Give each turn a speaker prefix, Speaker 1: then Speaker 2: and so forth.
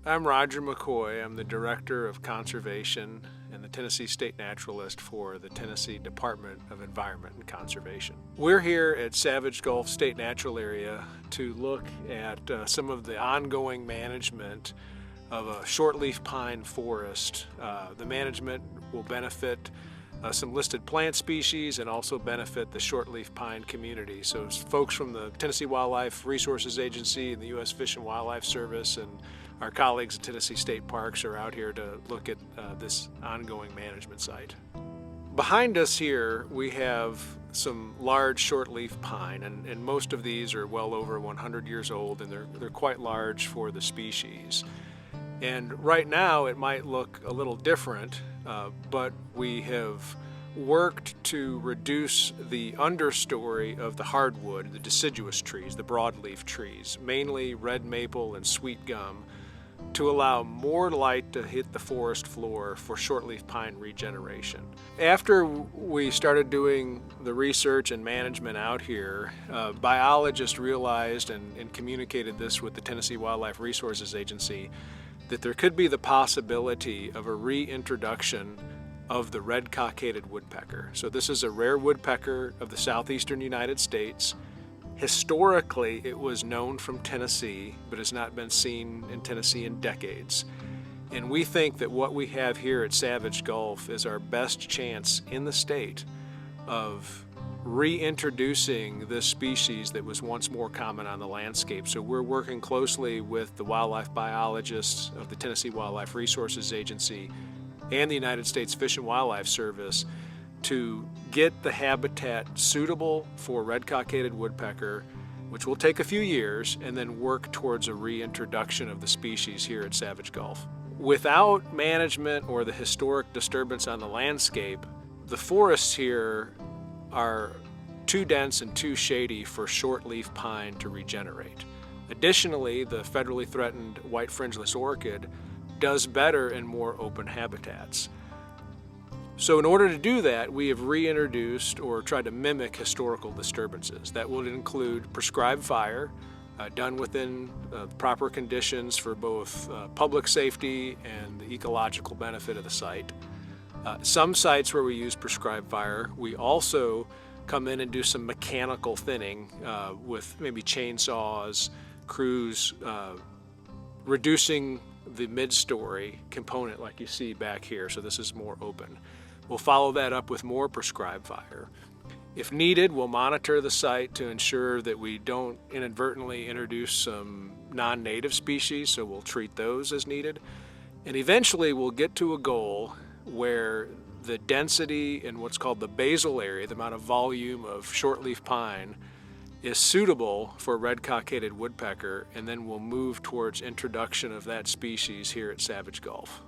Speaker 1: I'm Roger McCoy. I'm the Director of Conservation and the Tennessee State Naturalist for the Tennessee Department of Environment and Conservation. We're here at Savage Gulf State Natural Area to look at some of the ongoing management of a shortleaf pine forest. The management will benefit some listed plant species and also benefit the shortleaf pine community. So folks from the Tennessee Wildlife Resources Agency and the U.S. Fish and Wildlife Service and our colleagues at Tennessee State Parks are out here to look at this ongoing management site. Behind us here we have some large shortleaf pine, and most of these are well over 100 years old, and they're quite large for the species. And right now it might look a little different, but we have worked to reduce the understory of the hardwood, the deciduous trees, the broadleaf trees, mainly red maple and sweet gum, to allow more light to hit the forest floor for shortleaf pine regeneration. After we started doing the research and management out here, biologists realized and communicated this with the Tennessee Wildlife Resources Agency that there could be the possibility of a reintroduction of the red-cockaded woodpecker. So this is a rare woodpecker of the southeastern United States. Historically, it was known from Tennessee, but has not been seen in Tennessee in decades. And we think that what we have here at Savage Gulf is our best chance in the state of reintroducing this species that was once more common on the landscape. So we're working closely with the wildlife biologists of the Tennessee Wildlife Resources Agency and the United States Fish and Wildlife Service to get the habitat suitable for red-cockaded woodpecker, which will take a few years, and then work towards a reintroduction of the species here at Savage Gulf. Without management or the historic disturbance on the landscape, the forests here are too dense and too shady for shortleaf pine to regenerate. Additionally, the federally threatened white fringeless orchid does better in more open habitats. So in order to do that, we have reintroduced or tried to mimic historical disturbances. That will include prescribed fire, done within proper conditions for both public safety and the ecological benefit of the site. Some sites where we use prescribed fire, we also come in and do some mechanical thinning with maybe chainsaws, crews, reducing the mid-story component like you see back here, so this is more open. We'll follow that up with more prescribed fire. If needed, we'll monitor the site to ensure that we don't inadvertently introduce some non-native species, so we'll treat those as needed. And eventually we'll get to a goal where the density in what's called the basal area, the amount of volume of shortleaf pine, is suitable for red-cockaded woodpecker, and then we'll move towards introduction of that species here at Savage Gulf.